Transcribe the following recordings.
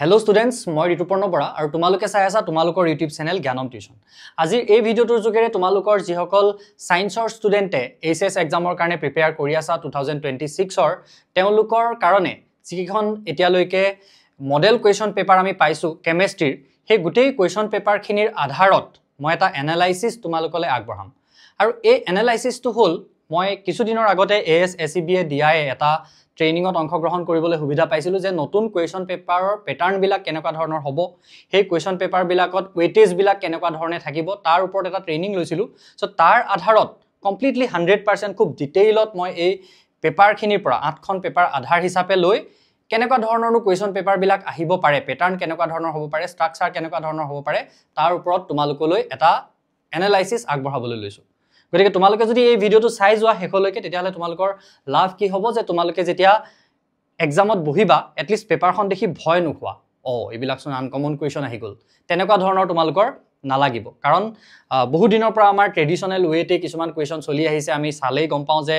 Hello students, মই ঋতুপৰ্ণ বৰা আৰু তোমালোকে চাই আছা তোমালোকৰ YouTube চেনেল জ্ঞানম টিউচন। আজি এই ভিডিওটোৰ যোগেৰে তোমালোকৰ যিসকল সায়েন্সৰ ষ্টুডেন্টে এইচএস এক্সামৰ কাৰণে প্ৰিপেয়াৰ কৰি আছা 2026ৰ তেওঁলোকৰ কাৰণে যিখন এতিয়ালৈকে মডেল কুৱেশ্যন পেপাৰ আমি পাইছো কেমিষ্ট্ৰিৰ সেই গোটেই কুৱেশ্যন পেপাৰখিনিৰ আধাৰত মই এটা এনালাইসিস তোমালোকলৈ আগবঢ়াম। আৰু এই এনালাইসিসটো হ'ল মই কিছুদিনৰ আগতে ASSEBয়ে দিয়াই এটা ট্ৰেইনিঙত অংশগ্ৰহণ কৰিবলৈ সুবিধা পাইছিলো যে নতুন কুৱেশ্যন পেপাৰৰ প্যাটাৰ্ন বিলাক কেনেকুৱা ধৰণৰ হ'ব সেই কুৱেশ্যন পেপাৰ বিলাকত ওয়েটেজ বিলাক কেনেকুৱা ধৰণে থাকিব তাৰ ওপৰত এটা ট্ৰেইনিং লৈছিলো সো তাৰ আধাৰত কমপ্লিটলি 100% খুব ডিটেইলত মই এই পেপাৰখিনিৰ পৰা 8খন পেপাৰ আধাৰ হিচাপে লৈ কেনেকুৱা ধৰণৰ কুৱেশ্যন পেপাৰ বিলাক আহিব পাৰে প্যাটাৰ্ন কেনেকুৱা ধৰণৰ হ'ব পাৰে ষ্ট্ৰাকচাৰ কেনেকুৱা ধৰণৰ হ'ব পাৰে তাৰ ওপৰত তোমালোকলৈ এটা এনালাইসিস আগবঢ়াবলৈ লৈছো। গতিকে তোমালোকে যদি এই ভিডিওটো চাই যোৱা হেকলৈকে তেতিয়াহলে তোমালোকৰ লাভ কি হ'ব যে তোমালোকে যেতিয়া এক্সামত বহিবা এটলিষ্ট পেপাৰখন দেখি ভয় নোখোৱা এইবিলাক সন আনকমন কুৱেশ্যন আহি গল তেনেকুৱা ধৰণৰ তোমালোকৰ নালাগিব কাৰণ বহু দিনৰ পৰা আমাৰ ট্ৰেডিশনাল ওয়েতে কিছুমান কুৱেশ্যন চলি আহিছে আমি চালেই গম পাওঁ যে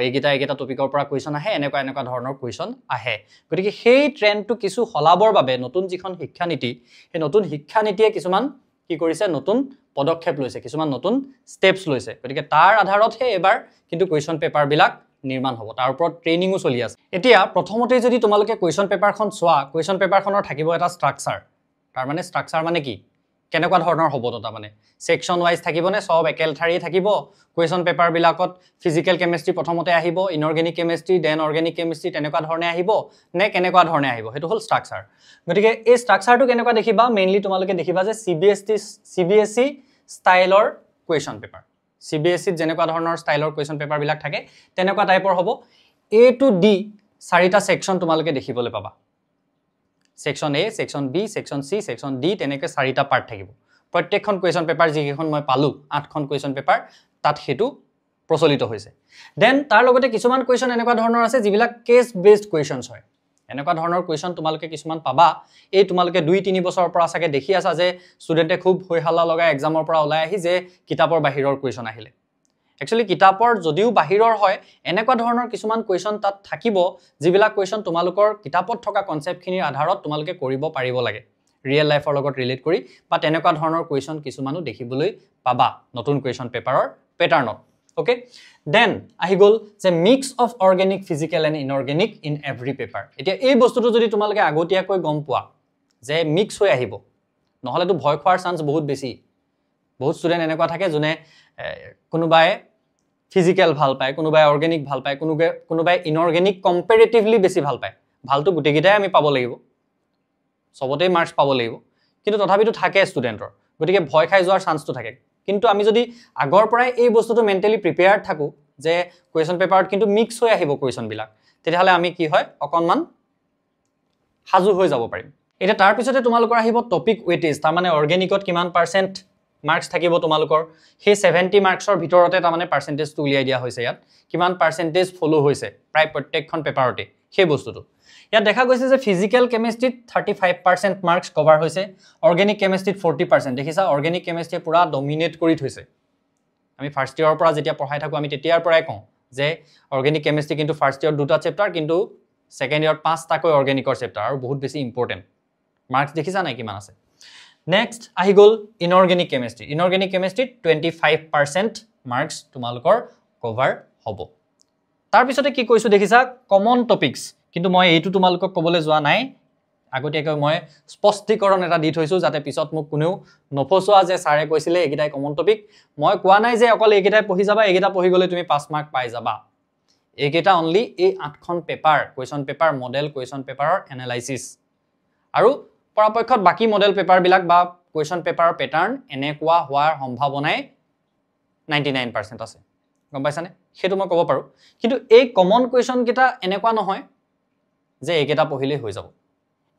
এইগিটা টপিকৰ পৰা কুৱেশ্যন আহে এনেকুৱা ধৰণৰ কুৱেশ্যন আহে। গতিকে সেই ট্ৰেন্ডটো কিছু হলাবৰ বাবে নতুন যিখন শিক্ষানীতি এই নতুন শিক্ষানীতিয়ে কিছুমান কি কৰিছে নতুন পদক্ষেপ লৈছে কিছুমান নতুন স্টেপস লৈছে। গতিকে তাৰ আধাৰতহে এবাৰ কিন্তু কুৱেশ্যন পেপাৰ বিলাক নিৰ্মাণ হ'ব তাৰ ওপৰত ট্ৰেইনিংও চলি আছে। এতিয়া প্ৰথমতে যদি তোমালোকে কুৱেশ্যন পেপাৰখন চোৱা কুৱেশ্যন পেপাৰখনৰ থাকিব এটা ষ্ট্ৰাকচাৰ তাৰ মানে ষ্ট্ৰাকচাৰ মানে কি কেনেকুৱা ধৰণৰ হ'ব তো তাৰ মানে সেকশন ওয়াইজ থাকিবনে সব একেল ঠাৰি থাকিব কুৱেশ্যন পেপাৰ বিলাকত ফিজিক্যাল কেমিষ্ট্ৰি প্ৰথমতে আহিব inorganic chemistry then organic chemistry তেনেকুৱা ধৰণে আহিব নে কেনেকুৱা ধৰণে আহিব হেতু হল ষ্ট্ৰাকচাৰ। গতিকে এই ষ্ট্ৰাকচাৰটো কেনেকুৱা দেখিবা মেইনলি তোমালোকে দেখিবা যে CBSE ষ্টাইলৰ কুৱেশ্যন পেপাৰ CBSE যেনেকুৱা ধৰণৰ ষ্টাইলৰ কুৱেশ্যন পেপাৰ বিলাক থাকে তেনেকুৱা টাইপৰ হ'ব A to D চাৰিটা সেকশন তোমালোকে দেখিবলৈ পাবা section A section B section C section D তেনেকৈ চাৰিটা পাৰ্ট থাকিব প্ৰত্যেকখন কুৱেশ্যন পেপাৰ যিকেইখন মই পালো 8খন কুৱেশ্যন পেপাৰ তাত হেতু প্ৰচলিত হৈছে। দেন তাৰ লগতে কিছুমান কুৱেশ্যন এনেকুৱা ধৰণৰ আছে যিবিলাক কেস বেসড কুৱেশ্যনছ হয় এনেকুৱা ধৰণৰ কুৱেশ্যন তোমালোকে কিছুমান পাবা এই তোমালোকে 2-3 বছৰৰ পৰা সাকে দেখি আছা যে ষ্টুডেন্টে খুব হৈহাল্লা লগা এক্সামৰ পৰা ওলাই আহি যে কিতাপৰ বাহিৰৰ কুৱেশ্যন আহিলে একচুয়ালি কিতাপৰ যদিও বাহিৰৰ হয় এনেকুৱা ধৰণৰ কিছুমান কুৱেশ্যন তাত থাকিব যিবিলাক কুৱেশ্যন তোমালোকৰ কিতাপত থকা কনসেপ্টখিনিৰ আধাৰত তোমালোকে কৰিব পাৰিব লাগে ৰিয়েল লাইফৰ লগত ৰিলেট কৰি বা তেনেকুৱা ধৰণৰ কুৱেশ্যন কিছুমানো দেখিবলৈ পাবা নতুন কুৱেশ্যন পেপাৰৰ প্যাটাৰ্নত ওকে। দেন আহি গল যে mix of organic physical and inorganic in every paper. এতিয়া এই বস্তুটো যদি তোমালোকে আগতীয়াকৈ গম পোৱা যে মিক্স হৈ আহিব নহলে তো ভয় খোৱাৰ চান্স বহুত বেছি বহুত ষ্টুডেন্ট এনেকুৱা থাকে যোনে কোনোবাই ফিজিক্যাল ভাল পায় কোনোবাই অৰ্গেনিক ভাল পায় কোনোবাই ইনঅৰ্গেনিক কম্পাৰেটিভলি বেছি ভাল পায় ভালটো গুটেগিটাই আমি পাব লাগিব সবতে মাৰ্কস পাব লাগিব কিন্তু তথাপিতো থাকে ষ্টুডেন্টৰ গতিকে ভয় খাই যোৱাৰ চান্সটো থাকে কিন্তু আমি যদি আগৰ পৰাই এই বস্তুটো মেন্টালি প্ৰিপেয়াৰ্ড থাকো যে কুৱেশ্যন পেপাৰত কিন্তু মিক্স হৈ আহিব কুৱেশ্যন বিলাক তেতিয়াহলে আমি কি হয় অকনমান হাজু হৈ যাব পাৰিম। এটা তাৰ পিছতে তোমালোকৰ আহিব টপিক ওয়েটেজ তাৰ মানে অৰ্গেনিকত কিমান পাৰ্সেন্ট মাৰ্কস থাকিব তোমালোকৰ সেই 70 মাৰ্কসৰ ভিতৰতে তাৰ মানে পাৰ্সেন্টেজটো উলিয়াই দিয়া হৈছে ইয়াত কিমান পাৰ্সেন্টেজ ফলো হৈছে প্ৰায় প্ৰত্যেকখন পেপাৰতে সেই বস্তুটো ইয়াত দেখা গৈছে যে ফিজিক্যাল কেমিষ্ট্ৰিত 35% মাৰ্কস কভাৰ হৈছে অৰ্গেনিক কেমিষ্ট্ৰিত 40% দেখিছা অৰ্গেনিক কেমিষ্ট্ৰিয়ে পুৰা ডমিনেট কৰি থৈছে আমি ফাৰ্স্ট ইয়াৰৰ পৰা যেতিয়া পঢ়াই থাকো আমি তেতিয়াৰ পৰাই কওঁ যে অৰ্গেনিক কেমিষ্ট্ৰি কিন্তু ফাৰ্স্ট ইয়াৰ দুটা চেপ্টাৰ কিন্তু সেকেন্ড ইয়াৰ 5টাকৈ অৰ্গেনিকৰ চেপ্টাৰ আৰু বহুত বেছি ইম্পৰ্টেন্ট মাৰ্কস দেখিছা নাই কিমান আছে। নেক্সট আহি গল ইনঅৰ্গেনিক কেমিষ্ট্ৰিত 25% মাৰ্কস তোমালোকৰ কভাৰ হ'ব। তাৰ পিছতে কি কৈছো দেখিছা কমন টপিকস কিন্তু মই এইটো তোমালোকক ক'বলৈ যোৱা নাই আগতীয়াকৈ মই স্পষ্টীকৰণ এটা দি থৈছো যাতে পিছত মোক কোনেও নফচোৱা যে ছাৰে কৈছিলে এইগিটাই কমন টপিক মই কোৱা নাই যে অকল এইগিটাই পঢ়ি যাবা এইগিটা পঢ়ি গলে তুমি 5 মাৰ্ক পাই যাবা এইগিটা অনলি এই 8খন paper question paper model question পেপাৰৰ এনালাইসিস আৰু পৰাপক্ষত বাকি মডেল পেপাৰ বিলাক বা কুৱেশ্যন পেপাৰৰ প্যাটাৰ্ন এনেকুৱা হোৱাৰ সম্ভাৱনাই 99% আছে গম পাইছানে হেতু মই ক'ব পাৰো কিন্তু এই কমন কুৱেশ্যন কিটা এনেকুৱা নহয় যে এইকেইটা পঢ়িলে হৈ যাব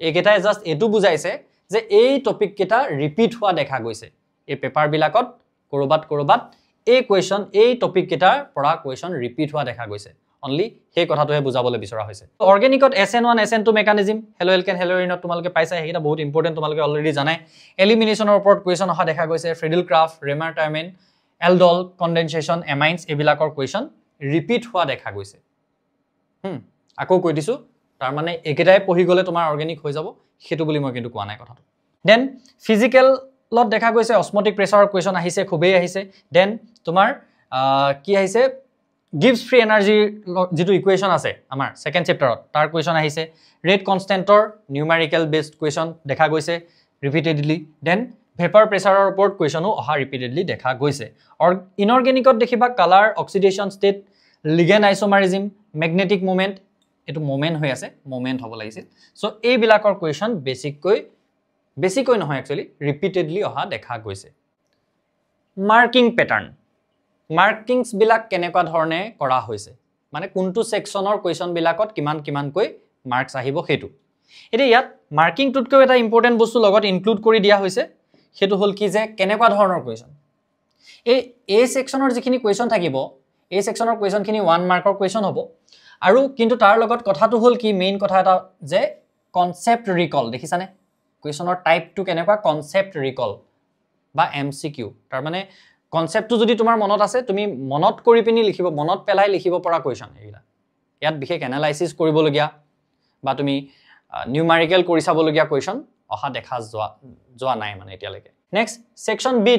এইকেইটাই জাস্ট এটো বুজাইছে যে এই টপিক কিটা ৰিপিট হোৱা দেখা গৈছে এই পেপাৰ বিলাকত কৰবাত এই কুৱেশ্যন এই টপিক কিটাৰ পৰা কুৱেশ্যন ৰিপিট হোৱা দেখা গৈছে অনলি সেই কথাটোহে বুজাবলৈ বিচৰা হৈছে। অৰ্গেনিকত SN1 SN2 মেকানিজম হেলো এলকেন হেলোৰিনত তোমালোকে পাইছা হেকিটা বহুত ইম্পৰ্টেন্ট তোমালোকে অলৰেডি জানাই এলিমিনেশনৰ ওপৰত কুৱেশ্যন অহা দেখা গৈছে Friedel Crafts Reimer Tiemann aldol condensation amines এবিলাকৰ কুৱেশ্যন ৰিপিট হোৱা দেখা গৈছে আকৌ কৈ দিছো তাৰ মানে একেটাই পঢ়ি গলে তোমাৰ অৰ্গেনিক হৈ যাব হেতু বুলি মই কিন্তু কোৱা নাই কথাটো দেন ফিজিক্যালত দেখা গৈছে অসমটিক প্ৰেছাৰৰ কোৱেশ্চন আহিছে খুবেই আহিছে দেন তোমাৰ কি আহিছে gives free energy যেটো ইকুৱেশন আছে আমাৰ সেকেন্ড চেপ্টাৰত তাৰ কোৱেশ্চন আহিছে ৰেট কনস্ট্যান্টৰ নিউমেৰিক্যাল বেসড কোৱেশ্চন দেখা গৈছে ৰিপিটেডলি দেন ভেপাৰ প্ৰেছাৰৰ ওপৰত কোৱেশ্চনো অহা ৰিপিটেডলি দেখা গৈছে ইনঅৰ্গেনিকত দেখিবা colour oxidation state ligand isomerism magnetic moment এটো মোমেন্ট হৈ আছে মোমেন্ট হ'ব লাগিছিল সো এই বিলাকৰ কোৱেশ্চন বেসিককৈ নহয় একচুয়ালি ৰিপিটেডলি অহা দেখা গৈছে মাৰ্কিং প্যাটাৰ্ন মাৰ্কিংস বিলাক কেনেকুৱা ধৰণে কৰা হৈছে মানে কোনটো সেকশনৰ কোৱেশ্চন বিলাকত কিমান কৈ মাৰ্কস আহিব হেতু এতে ইয়াত মাৰ্কিং টুটকৈ এটা ইম্পৰ্টেন্ট বস্তু লগত ইনক্লুড কৰি দিয়া হৈছে হেতু হল কি যে কেনেকুৱা ধৰণৰ কোৱেশ্চন এই সেকশনৰ যিখিনি কোৱেশ্চন থাকিব এই সেকশনৰ কোৱেশ্চন খিনি 1 মাৰ্কৰ কোৱেশ্চন হ'ব আৰু কিন্তু তাৰ লগত কথাটো হল কি মেইন কথা এটা যে কনসেপ্ট ৰিকল দেখিছানে কোৱেশ্চনৰ টাইপটো কেনেকুৱা কনসেপ্ট ৰিকল বা এমসিকিউ তাৰ মানে কনসেপ্টটো যদি তোমাৰ মনত আছে তুমি মনত কৰি পিনি লিখিব মনত পেলাই লিখিব পৰা কোৱেশ্চন এইলা ইয়াত বিশেষ এনালাইসিস কৰিব লগিয়া বা তুমি নিউমেৰিক্যাল কৰি চাব লগিয়া কোৱেশ্চন অহা দেখা যোৱা নাই মানে এতিয়ালৈকে নেক্সট সেকশন বি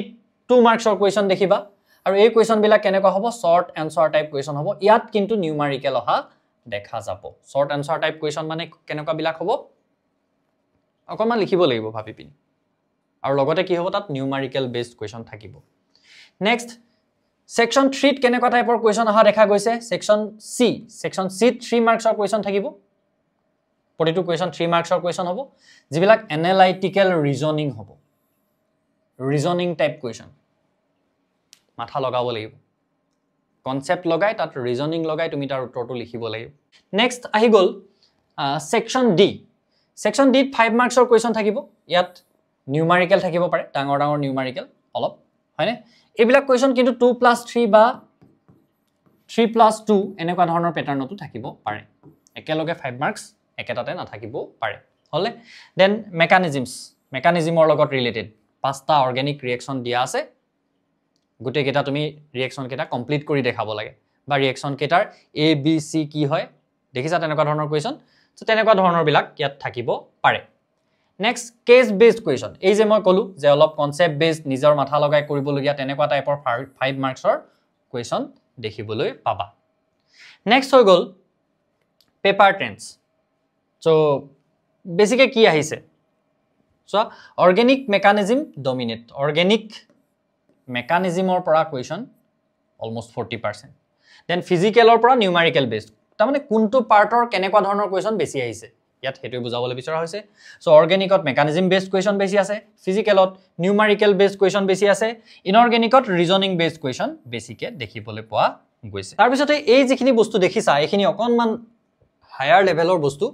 2 মাৰ্কছৰ কোৱেশ্চন দেখিবা আৰু এই কোৱেশ্চন বিলাক কেনেকুৱা হ'ব শৰ্ট আনসাৰ টাইপ কোৱেশ্চন হ'ব ইয়াত কিন্তু নিউমেৰিক্যাল অহা দেখা যাব শৰ্ট আনসাৰ টাইপ কোৱেশ্চন মানে কেনেকুৱা বিলাক হ'ব অকমান লিখিব লাগিব ভাবি পিনি আৰু লগতে কি হ'ব তাত নিউমেৰিক্যাল বেসড কোৱেশ্চন থাকিব নেক্সট সেকশন 3 কেনেকুৱা টাইপৰ কোৱেশ্চন অহা দেখা গৈছে সেকশন সি 3 মাৰ্কছৰ কোৱেশ্চন থাকিব প্ৰতিটো কোৱেশ্চন 3 মাৰ্কছৰ কোৱেশ্চন হ'ব যিবিলাক এনালাইটিক্যাল ৰিজনিং হ'ব ৰিজনিং টাইপ কোৱেশ্চন মাথা লগাব লাগিব কনসেপ্ট লগাই তাত ৰিজনিং লগাই তুমি তাৰ উত্তৰটো লিখিব লাগিব নেক্সট আহি গল সেকশন ডি 5 মাৰ্কছৰ কোৱেশ্চন থাকিব ইয়াত নিউমেৰিক্যাল থাকিব পাৰে ডাঙৰ নিউমেৰিক্যাল অলপ হয়নে এইবিলাক কোৱেশ্চন কিন্তু 2+3 বা 3+2 এনেকুৱা ধৰণৰ প্যাটাৰ্নটো থাকিব পাৰে একেলগে 5 মাৰ্কস একেটাতে নাথাকিব পাৰে হলে দেন মেকানিজমৰ লগত ৰিলেটেড পাঁচটা অৰ্গেনিক ৰিঅ্যাকশন দিয়া আছে গুটে কেটা তুমি ৰিঅ্যাকশন কেটা কমপ্লিট কৰি দেখাব লাগে বা ৰিঅ্যাকশন কেটাৰ এ বি সি কি হয় দেখিছা তেনেকুৱা ধৰণৰ কোৱেশ্চন সো তেনেকুৱা ধৰণৰ বিলাক ইয়াত থাকিব পাৰে নেক্সট কেস বেসড কোৱেশ্চন এই যে মই কলো যে অলপ কনসেপ্ট বেসড নিজৰ মাথা লগাই কৰিব লগিয়া তেনেকুৱা টাইপৰ 5 মাৰ্কছৰ কোৱেশ্চন দেখিবলৈ পাবা নেক্সট হৈ গল পেপাৰ টেন্স সো বেসিকে কি আহিছে so organic mechanism dominate organic মেকানিজমৰ পৰা কোৱেশ্চন অলমোস্ট 40% দেন ফিজিক্যালৰ পৰা নিউমেৰিক্যাল বেসড তাৰ মানে কোনটো পাৰ্টৰ কেনেকুৱা ধৰণৰ কোৱেশ্চন বেছি আহিছে ইয়াত হেতু বুজাবলৈ বিচৰা হৈছে সো অৰ্গেনিকত মেকানিজম বেসড কোৱেশ্চন বেছি আছে ফিজিক্যালত নিউমেৰিক্যাল বেসড কোৱেশ্চন বেছি আছে ইনঅৰ্গেনিকত ৰিজনিং বেসড কোৱেশ্চন বেছিকে দেখিবলৈ পোৱা গৈছে তাৰ পিছতে এই যিখিনি বস্তু দেখিছা এইখিনি অকনমান হায়াৰ লেভেলৰ বস্তু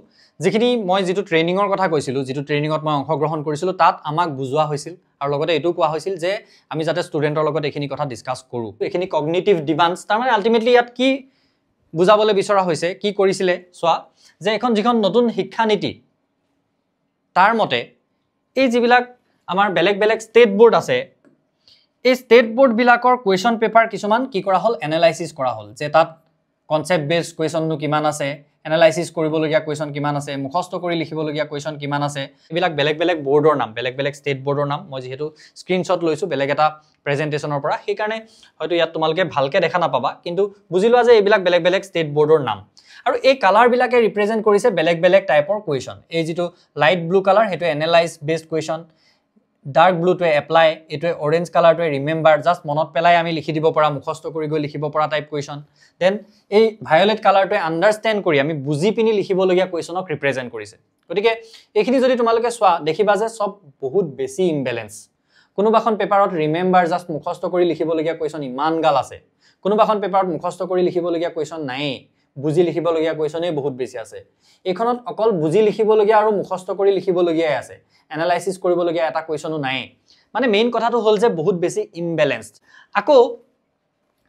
যিখিনি মই যেটো ট্ৰেইনিংৰ কথা কৈছিলো যেটো ট্ৰেইনিংত মই অংশগ্ৰহণ কৰিছিলো তাত আমাক বুজোৱা হৈছিল আৰু লগতে এটো কোৱা হৈছিল যে আমি যাতে ষ্টুডেন্টৰ লগত এইখিনি কথা ডিসকাস কৰো এইখিনি কগনিটিভ ডিমান্ডস তাৰ মানে আলটিমেটলি ইয়াত কি বুজাবলৈ বিচৰা হৈছে কি কৰিছিলে সোৱা যে এখন যিখন নতুন শিক্ষা নীতি তাৰ মতে এই যিবিলাক আমাৰ বেলেগ ষ্টেট বোৰ্ড আছে এই ষ্টেট বোৰ্ড বিলাকৰ কোৱেশ্চন পেপাৰ কিছুমান কি কৰা হল এনালাইসিস কৰা হল যে তাত কনসেপ্ট বেসড কোৱেশ্চন নো কিমান আছে এনালাইসিস কৰিবলগিয়া কোৱেশ্চন কিমান আছে মুখস্থ কৰি লিখিবলগিয়া কোৱেশ্চন কিমান আছে এবিলাক বেলেগ বোৰ্ডৰ নাম বেলেগ ষ্টেট বোৰ্ডৰ নাম মই যেহেতু স্ক্ৰিনশ্বট লৈছো বেলেগ এটা প্ৰেজেন্টেশনৰ পৰা সেই কাৰণে হয়তো ইয়াত তোমালকে ভালকে দেখা না পাবা কিন্তু বুজিলোৱা যে এইবিলাক বেলেগ ষ্টেট বোৰ্ডৰ নাম আৰু এই কালাৰ বিলাকে ৰিপ্ৰেজেন্ট কৰিছে বেলেগ টাইপৰ কোৱেশ্চন এই যেটো লাইট ব্লু কালাৰ হেতু analyse based question dark blue to apply এটো orange colour to remember just মনত পেলাই আমি লিখি দিব পৰা মুখস্থ কৰি গৈ লিখিব পৰা টাইপ কোৱেশ্চন দেন এই ভায়োলেট কালাৰ টু আন্ডাৰস্ট্যান্ড কৰি আমি বুজি পিনি লিখিব লগিয়া কোৱেশ্চনক ৰিপ্ৰেজেন্ট কৰিছে গতিকে এইখিনি যদি তোমালকে সোৱা দেখিবা যে সব বহুত বেছি ইমবেলেন্স কোনোবাখন পেপাৰত ৰিমেম্বাৰ জাস্ট মুখস্থ কৰি লিখিব লগিয়া কোৱেশ্চন ইমান গাল আছে কোনোবাখন পেপাৰত মুখস্থ কৰি লিখিব লগিয়া কোৱেশ্চন নাই বুজি লিখিব লগিয়া কোৱেশ্চনে বহুত বেছি আছে এখনত অকল বুজি লিখিব লগিয়া আৰু মুখস্থ কৰি লিখিব লগিয়াই আছে এনালাইসিস কৰিব লগিয়া এটা কোৱেশ্চনো নাই মানে মেইন কথাটো হল যে বহুত বেছি ইমবেলেন্সড আকৌ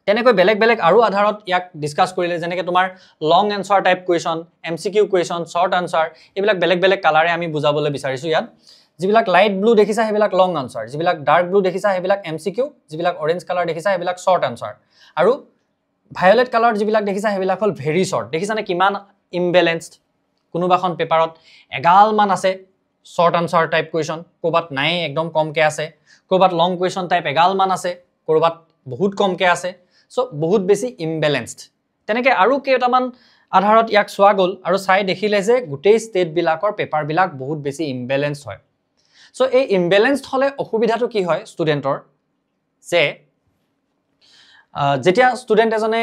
তেনেকৈ বেলেগ আৰু আধাৰত ইয়াক ডিসকাস কৰিলে যেনেকৈ তোমাৰ long answer type question MCQ question short answer এইবিলাক বেলেগ কালাৰে আমি বুজাবলৈ বিচাৰিছো ইয়াত যিবিলাক লাইট ব্লু দেখিছা হেবিলাক লং আনসাৰ যিবিলাক ডাৰ্ক ব্লু দেখিছা হেবিলাক এমসিকিউ যিবিলাক অৰেঞ্জ কালাৰ দেখিছা হেবিলাক শৰ্ট আনসাৰ আৰু ভায়োলেট কালাৰ যিবিলাক দেখিছা হেবিলাক হল ভেৰি শৰ্ট দেখিছানে কিমান ইমবেলেন্সড কোনোবাখন পেপাৰত এগালমান আছে শৰ্ট আনসাৰ টাইপ কুৱেশ্যন, ক'ৰবাত নাই একদম কমকৈ আছে, ক'ৰবাত লং কুৱেশ্যন টাইপ এগালমান আছে, ক'ৰবাত বহুত কমকৈ আছে। চ' বহুত বেছি ইমবেলেঞ্চড। তেনেকৈ আৰু কেইটামান আধাৰত ইয়াক চোৱা গ'ল আৰু চাই দেখিলে যে গোটেই ষ্টেটবিলাকৰ পেপাৰবিলাক বহুত বেছি ইমবেলেঞ্চড হয়। চ' এই ইমবেলেঞ্চড হ'লে অসুবিধাটো কি হয় ষ্টুডেণ্টৰ, যে যেতিয়া ষ্টুডেণ্ট এজনে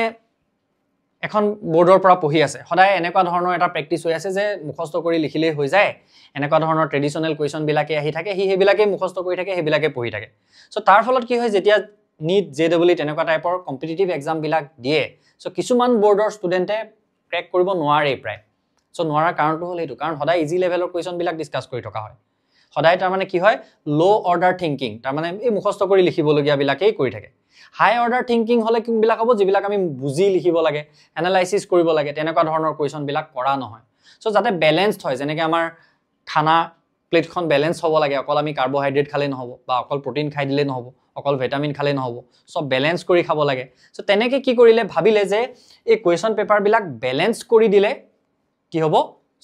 এখন বোৰ্ডৰ পৰা পঢ়ি আছে, সদায় এনেকুৱা ধৰণৰ এটা প্ৰেক্টিছ হৈ আছে যে মুখস্থ কৰি লিখিলেই হৈ যায়, এনেকুৱা ধৰণৰ ট্ৰেডিশ্যনেল কুৱেশ্যনবিলাকে আহি থাকে, সি সেইবিলাকেই মুখস্থ কৰি থাকে, সেইবিলাকে পঢ়ি থাকে। চ' তাৰ ফলত কি হয়, যেতিয়া NEET, JEE তেনেকুৱা টাইপৰ কম্পিটিটিভ এক্সামবিলাক দিয়ে, চ' কিছুমান বৰ্ডৰ ষ্টুডেণ্টে ক্ৰেক কৰিব নোৱাৰেই প্ৰায়। চ' নোৱাৰাৰ কাৰণটো হ'ল সেইটো, কাৰণ সদায় ইজি লেভেলৰ কুৱেশ্যনবিলাক ডিছকাছ কৰি থকা হয়। সদায় তাৰমানে কি হয়, ল' অৰ্ডাৰ থিংকিং, তাৰমানে এই মুখস্থ কৰি লিখিবলগীয়াবিলাকেই কৰি থাকে। হাই অৰ্ডাৰ থিংকিং হ'লে কোনবিলাক হ'ব, যিবিলাক আমি বুজি লিখিব লাগে, এনালাইচিছ কৰিব লাগে, তেনেকুৱা ধৰণৰ কুৱেশ্যনবিলাক কৰা নহয়। চ' যাতে বেলেঞ্চড হয়, যেনেকৈ আমাৰ খানা প্লেটখন বেলেঞ্চ হ'ব লাগে, অকল আমি কাৰ্বহাইড্ৰেট খালেই নহ'ব, বা অকল প্ৰটিন খাই দিলেই নহ'ব, অকল ভিটামিন খালেই নহ'ব, চব বেলেঞ্চ কৰি খাব লাগে। চ' তেনেকৈ কি কৰিলে, ভাবিলে যে এই কুৱেশ্যন পেপাৰবিলাক বেলেঞ্চ কৰি দিলে কি হ'ব,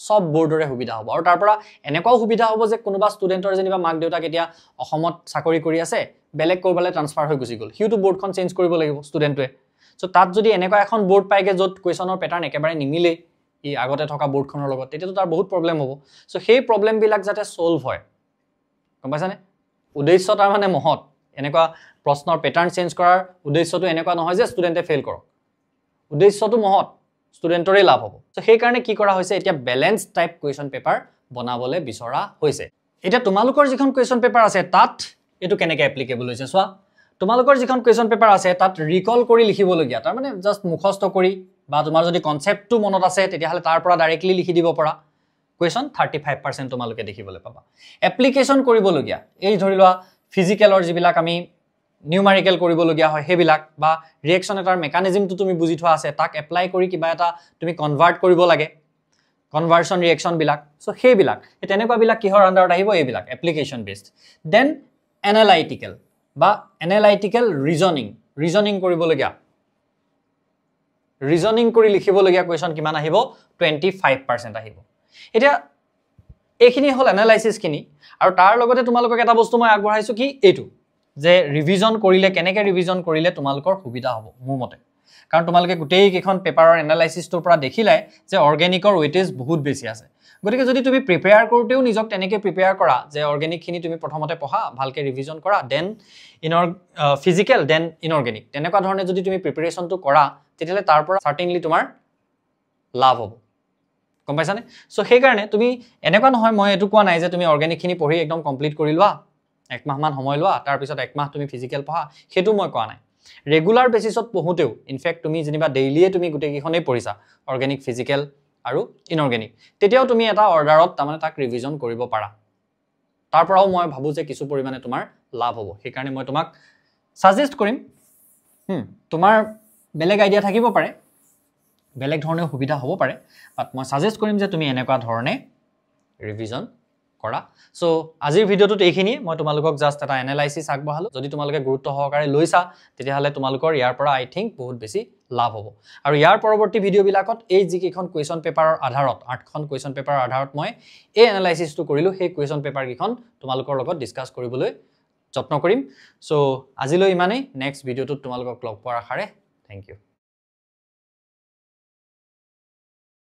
সব বৰ্ডৰে সুবিধা হ'ব। আৰু তাৰ পৰা এনেকুৱাও সুবিধা হ'ব যে কোনোবা ষ্টুডেণ্টৰ যেনিবা মাক দেউতাক এতিয়া অসমত চাকৰি কৰি আছে, বেলেগ ক'ৰবালৈ ট্ৰান্সফাৰ হৈ গুচি গ'ল, সিওতো বৰ্ডখন চেঞ্জ কৰিব লাগিব ষ্টুডেণ্টটোৱে। চ' তাত যদি এনেকুৱা এখন বৰ্ড পায়গৈ য'ত কুৱেশ্যনৰ পেটাৰ্ণ একেবাৰে নিমিলেই ই আগতে থকা বৰ্ডখনৰ লগত, তেতিয়াতো তাৰ বহুত প্ৰব্লেম হ'ব। চ' সেই প্ৰব্লেমবিলাক যাতে ছল্ভ হয়, গম পাইছানে? উদ্দেশ্য তাৰমানে মহৎ, এনেকুৱা প্ৰশ্নৰ পেটাৰ্ণ চেঞ্জ কৰাৰ উদ্দেশ্যটো এনেকুৱা নহয় যে ষ্টুডেণ্টে ফেইল কৰক, উদ্দেশ্যটো মহৎ, ষ্টুডেণ্টৰে লাভ হ'ব। চ' সেইকাৰণে কি কৰা হৈছে, এতিয়া বেলেঞ্চ টাইপ কুৱেশ্যন পেপাৰ বনাবলৈ বিচৰা হৈছে। এতিয়া তোমালোকৰ যিখন কুৱেশ্যন পেপাৰ আছে তাত এইটো কেনেকৈ এপ্লিকেবল হৈছে চোৱা। তোমালোকৰ যিখন কুৱেশ্যন পেপাৰ আছে তাত ৰিকল কৰি লিখিবলগীয়া, তাৰমানে জাষ্ট মুখস্থ কৰি, বা তোমাৰ যদি কনচেপ্টটো মনত আছে তেতিয়াহ'লে তাৰ পৰা ডাইৰেক্টলি লিখি দিব পৰা কুৱেশ্যন 35% তোমালোকে দেখিবলৈ পাবা। এপ্লিকেশ্যন কৰিবলগীয়া, এই ধৰি লোৱা ফিজিকেলৰ যিবিলাক আমি নিউমাৰিকেল কৰিবলগীয়া হয় সেইবিলাক, বা ৰিয়েকশ্যন এটাৰ মেকানিজমটো তুমি বুজি থোৱা আছে, তাক এপ্লাই কৰি কিবা এটা তুমি কনভাৰ্ট কৰিব লাগে, কনভাৰ্চন ৰিয়েকশ্যনবিলাক। চ' সেইবিলাক তেনেকুৱাবিলাক কিহৰ আণ্ডাৰত আহিব, এইবিলাক এপ্লিকেশ্যন বেছড। দেন এনালাইটিকেল বা এনালাইটিকেল ৰিজনিং কৰিবলগীয়া, ৰিজনিং কৰি লিখিবলগীয়া কুৱেশ্যন কিমান আহিব, 25% আহিব। এতিয়া এইখিনি হ'ল এনালাইচিছখিনি, আৰু তাৰ লগতে তোমালোকক এটা বস্তু মই আগবঢ়াইছোঁ কি, এইটো যে ৰিভিজন কৰিলে, কেনেকৈ ৰিভিজন কৰিলে তোমালোকৰ সুবিধা হ'ব মোৰ মতে। কাৰণ তোমালোকে গোটেইকেইখন পেপাৰৰ এনালাইচিছটোৰ পৰা দেখিলাই যে অৰ্গেনিকৰ ৱেইটেজ বহুত বেছি আছে। গতিকে যদি তুমি প্ৰিপেয়াৰ কৰোঁতেও নিজক তেনেকৈ প্ৰিপেয়াৰ কৰা যে অৰ্গেনিকখিনি তুমি প্ৰথমতে পঢ়া, ভালকৈ ৰিভিজন কৰা, দেন ফিজিকেল, দেন ইনঅৰ্গেনিক, তেনেকুৱা ধৰণে যদি তুমি প্ৰিপেৰেশ্যনটো কৰা, তেতিয়াহ'লে তাৰ পৰা চাৰ্টেইনলি তোমাৰ লাভ হ'ব, গম পাইছানে? চ' সেইকাৰণে তুমি এনেকুৱা নহয়, মই এইটো কোৱা নাই যে তুমি অৰ্গেনিকখিনি পঢ়ি একদম কমপ্লিট কৰি লোৱা, একমাহমান সময় লোৱা, তাৰপিছত একমাহ তুমি ফিজিকেল পঢ়া, সেইটো মই কোৱা নাই। ৰেগুলাৰ বেচিছত পঢ়োঁতেও, ইনফেক্ট তুমি যেনিবা ডেইলিয়ে তুমি গোটেইকেইখনেই পঢ়িছা, অৰ্গেনিক, ফিজিকেল আৰু ইনঅৰ্গেনিক, তেতিয়াও তুমি এটা অৰ্ডাৰত তাৰমানে তাক ৰিভিজন কৰিব পাৰা। তাৰ পৰাও মই ভাবোঁ যে কিছু পৰিমাণে তোমাৰ লাভ হ'ব। সেইকাৰণে মই তোমাক ছাজেষ্ট কৰিম, তোমাৰ বেলেগ আইডিয়া থাকিব পাৰে, বেলেগ ধৰণে সুবিধা হ'ব পাৰে, বাট মই ছাজেষ্ট কৰিম যে তুমি এনেকুৱা ধৰণে ৰিভিজন কৰা। চ' আজিৰ ভিডিঅ'টোত এইখিনিয়ে, মই তোমালোকক জাষ্ট এটা এনালাইচিছ আগবঢ়ালোঁ। যদি তোমালোকে গুৰুত্ব সহকাৰে লৈছা, তেতিয়াহ'লে তোমালোকৰ ইয়াৰ পৰা আই থিংক বহুত বেছি লাভ হ'ব। আৰু ইয়াৰ পৰৱৰ্তী ভিডিঅ'বিলাকত এই যিকেইখন কুৱেশ্যন পেপাৰৰ আধাৰত, 8খন কুৱেশ্যন পেপাৰৰ আধাৰত মই এই এনালাইচিছটো কৰিলোঁ, সেই কুৱেশ্যন পেপাৰকেইখন তোমালোকৰ লগত ডিছকাছ কৰিবলৈ যত্ন কৰিম। চ' আজিলৈ ইমানেই, নেক্সট ভিডিঅ'টোত তোমালোকক লগ পোৱাৰ আশাৰে, থেংক ইউ।